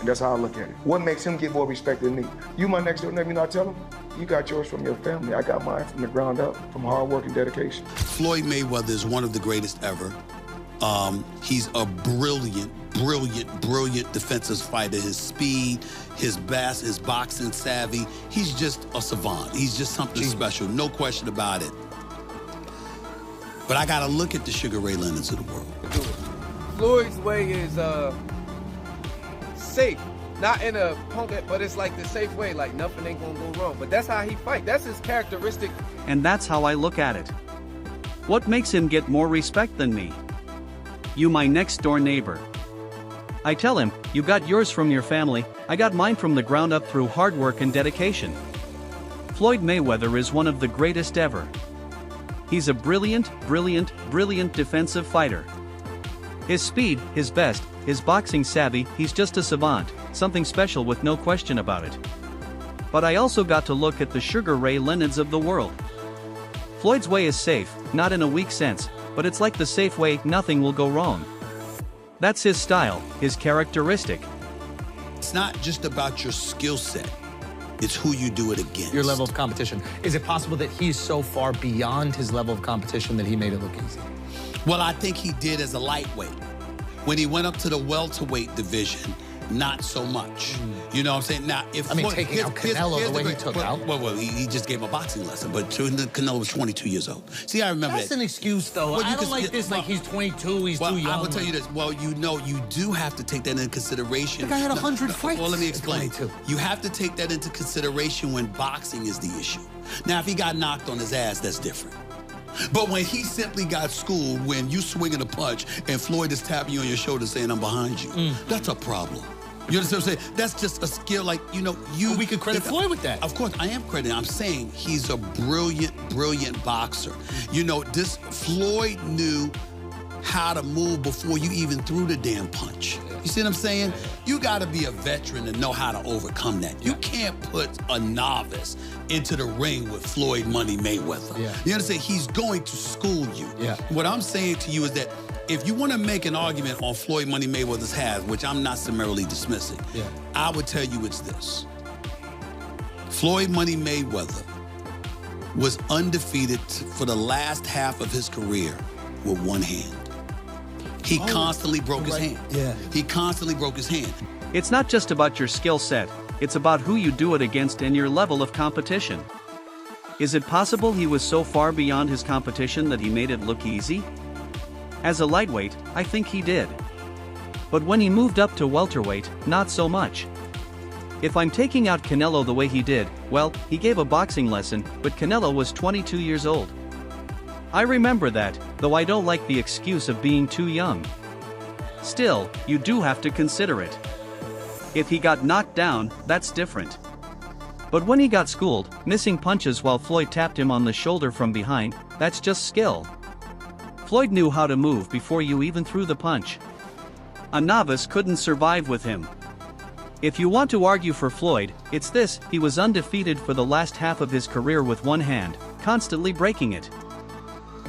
And that's how I look at it. What makes him get more respect than me? You my next door neighbor, you know, I tell him, you got yours from your family. I got mine from the ground up, from hard work and dedication. Floyd Mayweather is one of the greatest ever. He's a brilliant defensive fighter. His speed, his boxing savvy, he's just a savant. He's just something special, no question about it. But I gotta look at the Sugar Ray Leonards of the world. Floyd's way is safe. Not in a punk, but it's like the safe way, like nothing ain't gonna go wrong. But that's how he fight. That's his characteristic. And that's how I look at it. What makes him get more respect than me? You my next door neighbor. I tell him, you got yours from your family, I got mine from the ground up through hard work and dedication. Floyd Mayweather is one of the greatest ever. He's a brilliant defensive fighter. His speed, his best, his boxing savvy, he's just a savant, something special with no question about it. But I also got to look at the Sugar Ray Leonards of the world. Floyd's way is safe, not in a weak sense, but it's like the safe way, nothing will go wrong. That's his style, his characteristic. It's not just about your skill set, it's who you do it against. Your level of competition. Is it possible that he's so far beyond his level of competition that he made it look easy? Well, I think he did as a lightweight. When he went up to the welterweight division, not so much. You know what I'm saying? Now, if taking out Canelo the way he took out. Well, he just gave him a boxing lesson, but Canelo was 22 years old. See, I remember That's an excuse, though. I don't like this, like he's 22, he's too young. I will tell you this. Well, you know, you do have to take that into consideration. The guy had 100 fights. Well, let me explain. You have to take that into consideration when boxing is the issue. Now, if he got knocked on his ass, that's different. But when he simply got schooled, when you swinging a punch and Floyd is tapping you on your shoulder saying, I'm behind you, that's a problem. You understand what I'm saying? That's just a skill, like, you know, Well, we could credit Floyd with that. Of course, I am crediting. I'm saying he's a brilliant boxer. You know, this Floyd knew how to move before you even threw the damn punch. You see what I'm saying? You gotta be a veteran to know how to overcome that. You can't put a novice into the ring with Floyd Money Mayweather. You understand? He's going to school you. What I'm saying to you is that if you want to make an argument on Floyd Money Mayweather's half, which I'm not summarily dismissing, I would tell you it's this. Floyd Money Mayweather was undefeated for the last half of his career with one hand. He constantly broke his hand. He constantly broke his hand. It's not just about your skill set, it's about who you do it against and your level of competition. Is it possible he was so far beyond his competition that he made it look easy? As a lightweight, I think he did. But when he moved up to welterweight, not so much. If I'm taking out Canelo the way he did, well, he gave a boxing lesson, but Canelo was 22 years old. I remember that, though I don't like the excuse of being too young. Still, you do have to consider it. If he got knocked down, that's different. But when he got schooled, missing punches while Floyd tapped him on the shoulder from behind, that's just skill. Floyd knew how to move before you even threw the punch. A novice couldn't survive with him. If you want to argue for Floyd, it's this: he was undefeated for the last half of his career with one hand, constantly breaking it.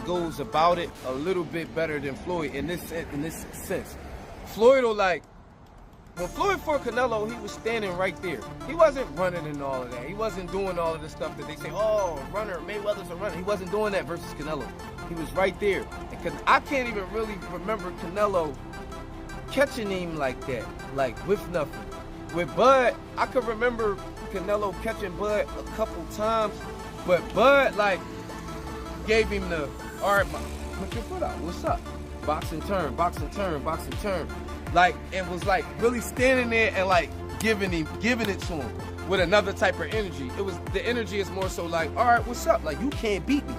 Goes about it a little bit better than Floyd in this sense. Floyd will, like, when Floyd fought Canelo, he was standing right there. He wasn't running and all of that. He wasn't doing all of the stuff that they say, oh, runner, Mayweather's a runner. He wasn't doing that versus Canelo. He was right there. And I can't even really remember Canelo catching him like that, like with nothing. With Bud, I could remember Canelo catching Bud a couple times, but Bud, like, gave him the, all right, put your foot out, what's up? Boxing turn, boxing turn, boxing turn. Like, and was like really standing there and like giving it to him with another type of energy. It was, the energy is more so like, all right, what's up? Like, you can't beat me.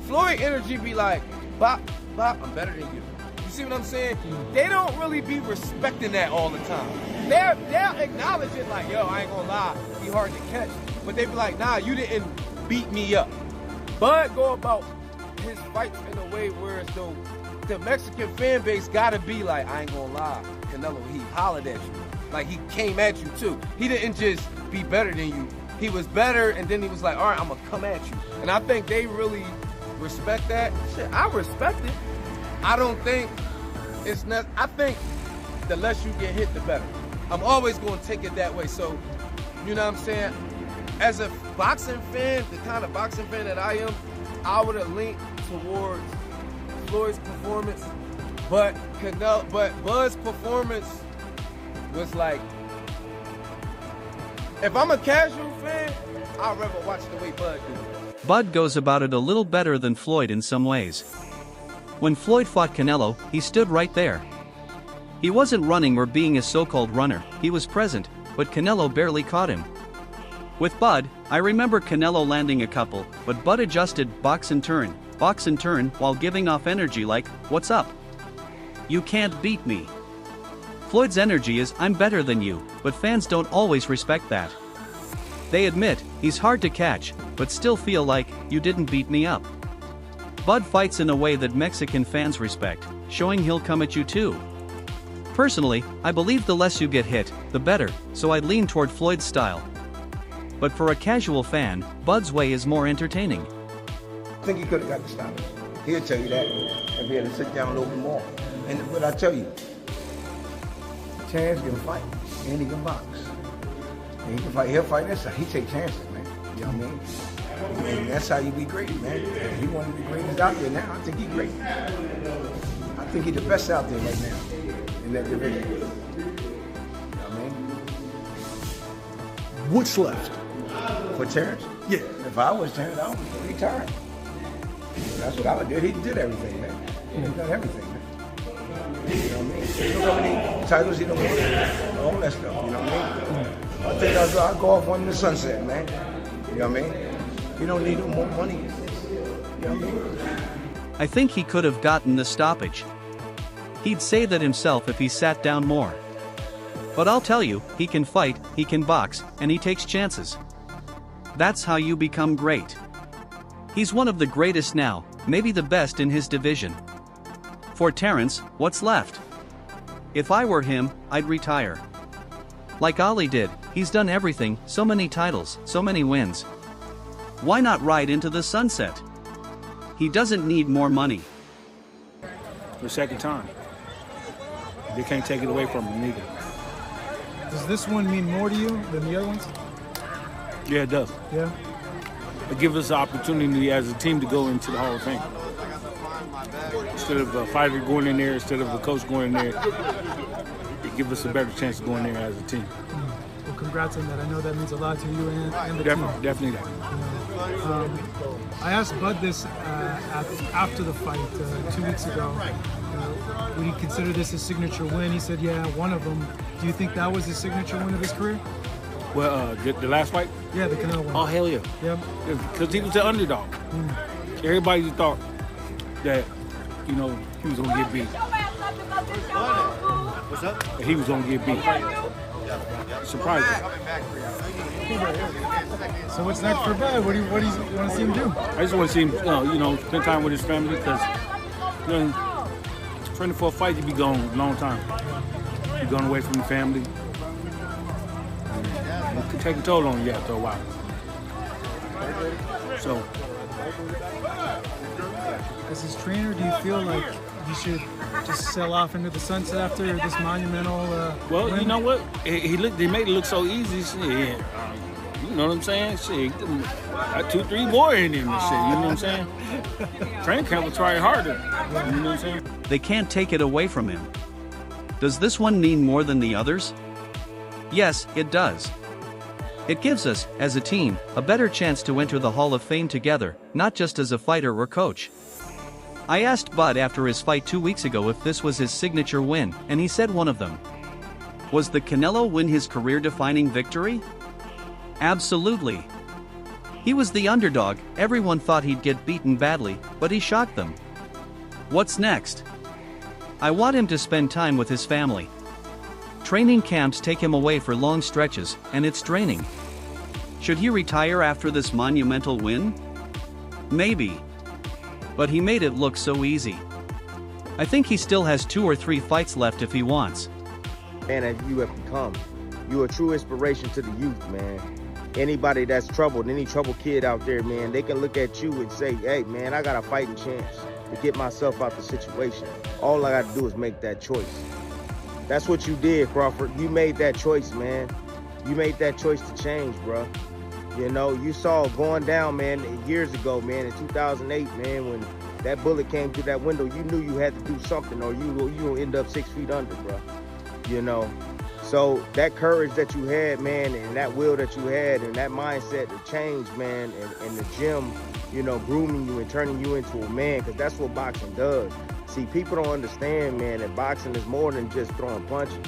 Floyd energy be like, bop, bop, I'm better than you. You see what I'm saying? They don't really be respecting that all the time. They'll acknowledge it like, yo, I ain't gonna lie, he hard to catch. But they be like, nah, you didn't beat me up. Bud go about his fights in a way where as though the Mexican fan base gotta be like, I ain't gonna lie, Canelo, he hollered at you. Like, he came at you too. He didn't just be better than you. He was better, and then he was like, all right, I'm gonna come at you. And I think they really respect that. Shit, I respect it. I don't think it's not, I think the less you get hit, the better. I'm always going to take it that way. So, you know what I'm saying? As a boxing fan, the kind of boxing fan that I am, I would have leaned towards Floyd's performance, but Bud's performance was like, if I'm a casual fan, I'd rather watch the way Bud do. Bud goes about it a little better than Floyd in some ways. When Floyd fought Canelo, he stood right there. He wasn't running or being a so-called runner, he was present, but Canelo barely caught him. With Bud, I remember Canelo landing a couple, but Bud adjusted box and turn while giving off energy like, "What's up? You can't beat me." Floyd's energy is, "I'm better than you," but fans don't always respect that. They admit, he's hard to catch, but still feel like, "You didn't beat me up." Bud fights in a way that Mexican fans respect, showing he'll come at you too. Personally, I believe the less you get hit, the better, so I'd lean toward Floyd's style. But for a casual fan, Bud's way is more entertaining. I think he could have got the stoppage. He'll tell you that if he had to sit down a little bit more. But I tell you, Terence can fight and he can box. And he can fight. He'll fight this side. He take chances, man. You know what I mean? And that's how you be great, man. And he one of the greatest out there now. I think he's great. I think he's the best out there right now in that division. You know what I mean? What's left? For Terence? Yeah. If I was Terence, I would retire. That's what I would do. He did everything, man. He done everything, man. You know what I mean? He don't have any titles, he don't want all that stuff, you know what I mean? I think I'll go off one in the sunset, man. You know what I mean? You don't need no more money. You know what I mean? I think he could have gotten the stoppage. He'd say that himself if he sat down more. But I'll tell you, he can fight, he can box, and he takes chances. That's how you become great. He's one of the greatest now, maybe the best in his division. For Terence, what's left? If I were him, I'd retire. Like Ali did, he's done everything, so many titles, so many wins. Why not ride into the sunset? He doesn't need more money. The second time. They can't take it away from him neither. Does this one mean more to you than the other ones? Yeah, it does. Yeah. It gives us the opportunity as a team to go into the Hall of Fame. Instead of a fighter going in there, instead of a coach going in there, it gives us a better chance of going there as a team. Well, congrats on that. I know that means a lot to you and the Definitely, team. definitely that. I asked Bud this after the fight 2 weeks ago. Would he consider this a signature win? He said, yeah, one of them. Do you think that was his signature win of his career? Well, the last fight? Yeah, the Canelo one. Oh, hell yeah. Yeah. Because he was the underdog. Everybody thought that, you know, he was going to get beat. What's up? He was going to get beat. Surprising. So what's next for Bud? What do you want to see him do? I just want to see him, you know, spend time with his family because, you know, training for a fight, you be gone a long time. You're going away from the family. It could take a toll on you after a while. So, as his trainer, do you feel like you should just sail off into the sunset after this monumental well, win? you know what? They made it look so easy. Shit. You know what I'm saying? Shit, got 2-3 more in him and shit. You know what I'm saying? Training camp will try harder. You know what I'm saying? They can't take it away from him. Does this one mean more than the others? Yes, it does. It gives us, as a team, a better chance to enter the Hall of Fame together, not just as a fighter or coach. I asked Bud after his fight 2 weeks ago if this was his signature win, and he said one of them. Was the Canelo win his career-defining victory? Absolutely. He was the underdog, everyone thought he'd get beaten badly, but he shocked them. What's next? I want him to spend time with his family. Training camps take him away for long stretches, and it's draining. Should he retire after this monumental win? Maybe. But he made it look so easy. I think he still has 2 or 3 fights left if he wants. Man, as you have become, you're a true inspiration to the youth, man. Anybody that's troubled, any troubled kid out there, man, they can look at you and say, hey, man, I got a fighting chance to get myself out the situation. All I got to do is make that choice. That's what you did, Crawford. You made that choice, man. You made that choice to change, bro. You know, you saw it going down, man, years ago, man, in 2008, man, when that bullet came through that window, you knew you had to do something or you will end up 6 feet under, bro. You know, so that courage that you had, man, and that will that you had and that mindset to change, man, and the gym, you know, grooming you and turning you into a man, because that's what boxing does. See, people don't understand, man, that boxing is more than just throwing punches.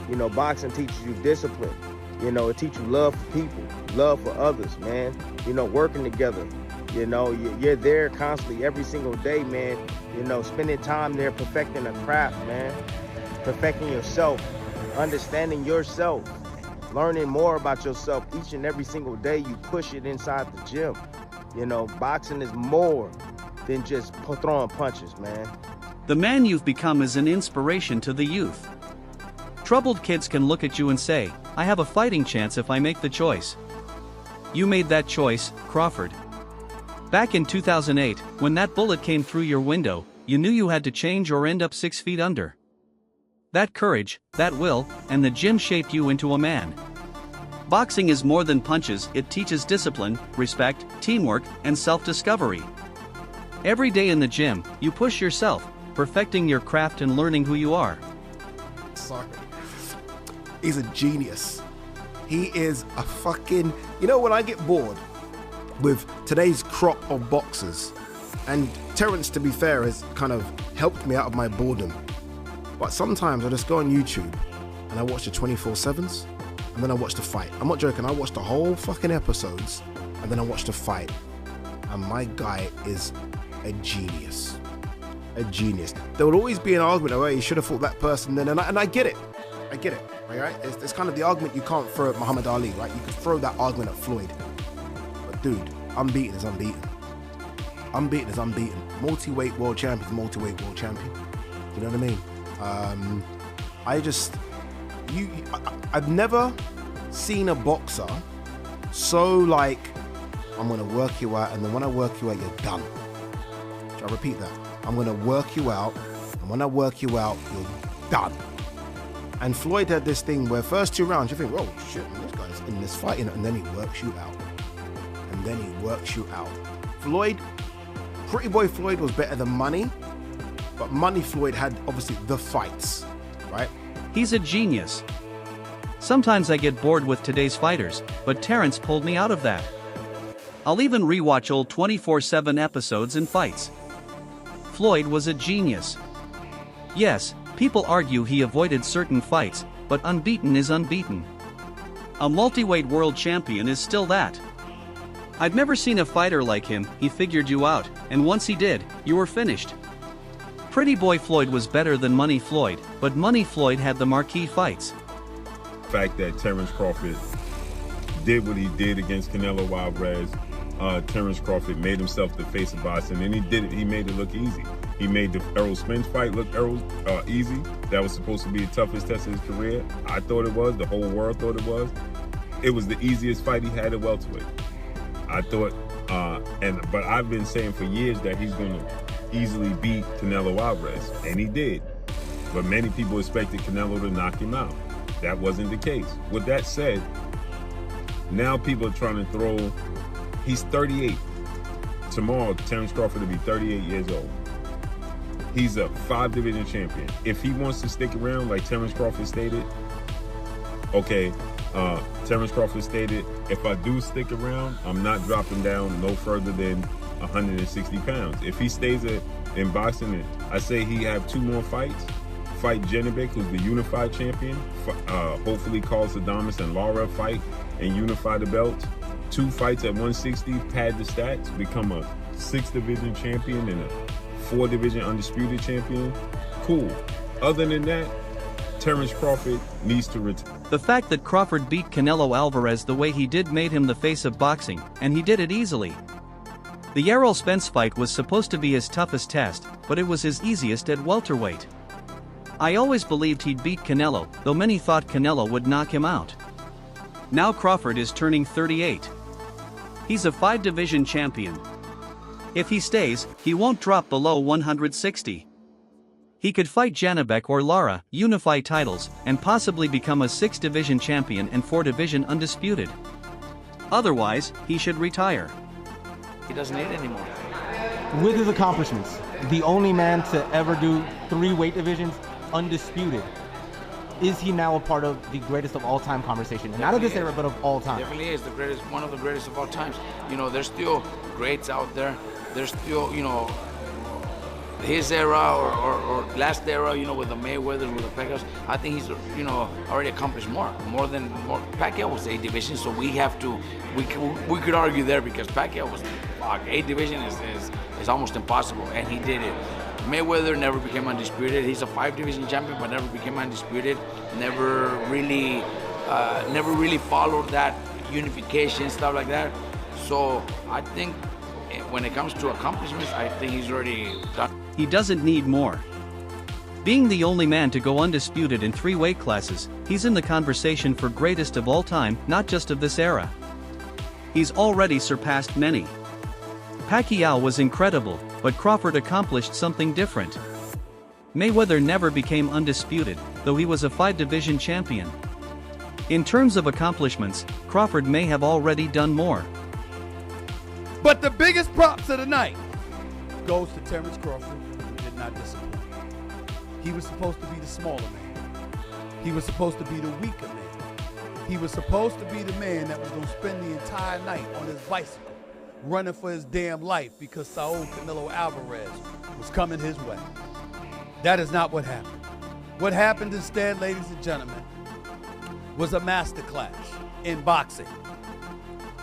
You know, boxing teaches you discipline. You know, it teaches you love for people, love for others, man. You know, working together. You know, you're there constantly every single day, man. You know, spending time there perfecting a craft, man. Perfecting yourself, understanding yourself, learning more about yourself each and every single day. You push it inside the gym. You know, boxing is more than just throwing punches, man. The man you've become is an inspiration to the youth. Troubled kids can look at you and say, I have a fighting chance if I make the choice. You made that choice, Crawford. Back in 2008, when that bullet came through your window, you knew you had to change or end up 6 feet under. That courage, that will, and the gym shaped you into a man. Boxing is more than punches, it teaches discipline, respect, teamwork, and self-discovery. Every day in the gym, you push yourself, perfecting your craft and learning who you are. Sorry. He's a genius. He is a fucking... You know, when I get bored with today's crop of boxers, and Terence, to be fair, has kind of helped me out of my boredom. But sometimes I just go on YouTube and I watch the 24/7s and then I watch the fight. I'm not joking, I watch the whole fucking episodes and then I watch the fight. And my guy is a genius. A genius. There will always be an argument, oh, you should have fought that person then, and I get it. I get it, right? It's kind of the argument you can't throw at Muhammad Ali, right? You could throw that argument at Floyd. But dude, unbeaten is unbeaten. Unbeaten is unbeaten. Multi-weight world champion is multi-weight world champion. You know what I mean? I've never seen a boxer so like, I'm gonna work you out, and then when I work you out, you're done. Shall I repeat that? I'm gonna work you out, and when I work you out, you're done. And Floyd had this thing where first 2 rounds, you think, oh shit, man, this guy's in this fight, and then he works you out. And then he works you out. Floyd, Pretty Boy Floyd was better than Money, but Money Floyd had obviously the fights, right? He's a genius. Sometimes I get bored with today's fighters, but Terence pulled me out of that. I'll even rewatch old 24/7 episodes and fights. Floyd was a genius. Yes, people argue he avoided certain fights, but unbeaten is unbeaten. A multi-weight world champion is still that. I've never seen a fighter like him. He figured you out, and once he did, you were finished. Pretty Boy Floyd was better than Money Floyd, but Money Floyd had the marquee fights. The fact that Terence Crawford did what he did against Canelo Alvarez, Terence Crawford made himself the face of boxing, and he did it. He made it look easy. He made the Errol Spence fight look easy. That was supposed to be the toughest test of his career. I thought it was. The whole world thought it was. It was the easiest fight he had at welterweight. I thought, but I've been saying for years that he's going to easily beat Canelo Alvarez, and he did. But many people expected Canelo to knock him out. That wasn't the case. With that said, now people are trying to throw, he's 38. Tomorrow, Terence Crawford will be 38 years old. He's a 5-division champion. If he wants to stick around, like Terence Crawford stated, okay, Terence Crawford stated, if I do stick around, I'm not dropping down no further than 160 pounds. If he stays in boxing, I say he have 2 more fights. Fight Janibek, who's the unified champion. Hopefully Carl Sadamas and Lara fight and unify the belts. 2 fights at 160, pad the stats, become a 6-division champion and a 4-division undisputed champion. Cool. Other than that, Terence Crawford needs to retire. The fact that Crawford beat Canelo Alvarez the way he did made him the face of boxing, and he did it easily. The Errol Spence fight was supposed to be his toughest test, but it was his easiest at welterweight. I always believed he'd beat Canelo, though many thought Canelo would knock him out. Now Crawford is turning 38. He's a 5-division champion. If he stays, he won't drop below 160. He could fight Janibek or Lara, unify titles, and possibly become a 6-division champion and 4-division undisputed. Otherwise, he should retire. He doesn't need it anymore. With his accomplishments, the only man to ever do 3 weight divisions undisputed, is he now a part of the greatest of all time conversation? And not of this era, but of all time. Definitely is the greatest, one of the greatest of all times. You know, there's still greats out there. There's still, you know, his era or last era, you know, with the Mayweathers, with the Pacquiaos. I think he's, you know, already accomplished more. Pacquiao was 8 divisions, so we have to, we could argue there because Pacquiao was, 8 division is almost impossible, and he did it. Mayweather never became undisputed. He's a 5-division champion, but never became undisputed. Never really followed that unification, stuff like that. So I think when it comes to accomplishments, I think he's already done. He doesn't need more. Being the only man to go undisputed in 3 weight classes, he's in the conversation for greatest of all time, not just of this era. He's already surpassed many. Pacquiao was incredible, but Crawford accomplished something different. Mayweather never became undisputed, though he was a 5-division champion. In terms of accomplishments, Crawford may have already done more. But the biggest props of the night goes to Terence Crawford, who did not disappoint. He was supposed to be the smaller man. He was supposed to be the weaker man. He was supposed to be the man that was going to spend the entire night on his bicycle, running for his damn life because Saul Canelo Alvarez was coming his way. That is not what happened. What happened instead, ladies and gentlemen, was a masterclass in boxing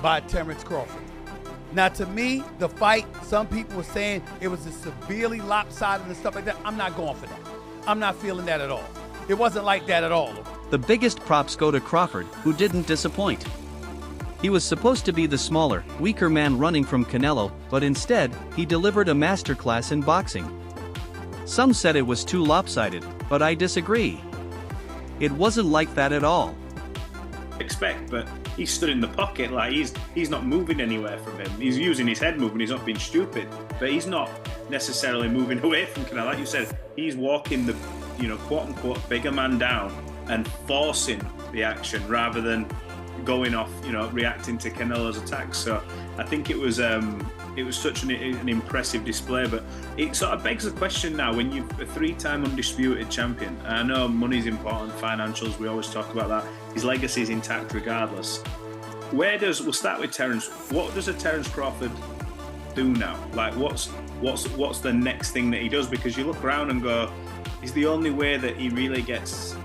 by Terence Crawford. Now, to me, the fight, some people were saying it was a severely lopsided and stuff like that. I'm not going for that. I'm not feeling that at all. It wasn't like that at all. The biggest props go to Crawford, who didn't disappoint. He was supposed to be the smaller, weaker man running from Canelo, but instead, he delivered a masterclass in boxing. Some said it was too lopsided, but I disagree. It wasn't like that at all. Expect, but he stood in the pocket, like he's not moving anywhere from him. He's using his head moving, he's not being stupid, but he's not necessarily moving away from Canelo. Like you said, he's walking the, you know, quote unquote bigger man down and forcing the action rather than going off, you know, reacting to Canelo's attacks. So I think it was such an impressive display, but it sort of begs the question now, when you're a 3-time undisputed champion, and I know money's important, financials, we always talk about that, his legacy is intact regardless. We'll start with Terence, what does a Terence Crawford do now? Like what's the next thing that he does? Because you look around and go, is the only way that he really gets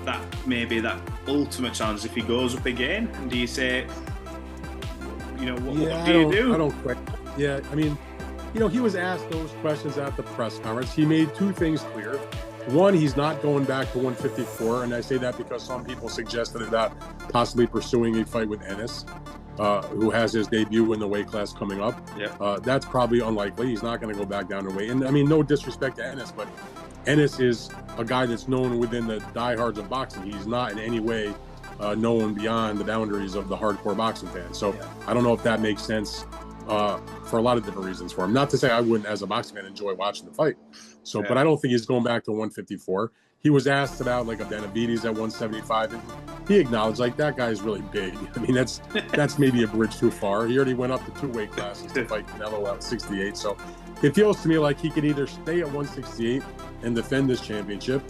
that, maybe that ultimate chance if he goes up again? And do you say, you know, what do you do? I don't quite. Yeah, I mean, you know, he was asked those questions at the press conference. He made 2 things clear. One, he's not going back to 154, and I say that because some people suggested about possibly pursuing a fight with Ennis, who has his debut in the weight class coming up. Yeah. That's probably unlikely. He's not going to go back down to weight. And I mean, no disrespect to Ennis, but Ennis is a guy that's known within the diehards of boxing. He's not in any way known beyond the boundaries of the hardcore boxing fans. So I don't know if that makes sense for a lot of different reasons for him. Not to say I wouldn't, as a boxing fan, enjoy watching the fight. So, but I don't think he's going back to 154. He was asked about like a Benavides at 175, and he acknowledged like that guy's really big. I mean, that's maybe a bridge too far. He already went up to 2 weight classes to fight Canelo at 68. So it feels to me like he could either stay at 168 and defend this championship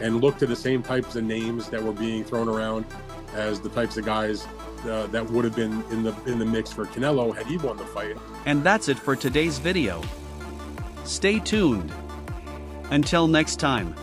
and look to the same types of names that were being thrown around as the types of guys that would have been in the mix for Canelo had he won the fight. And that's it for today's video. Stay tuned. Until next time.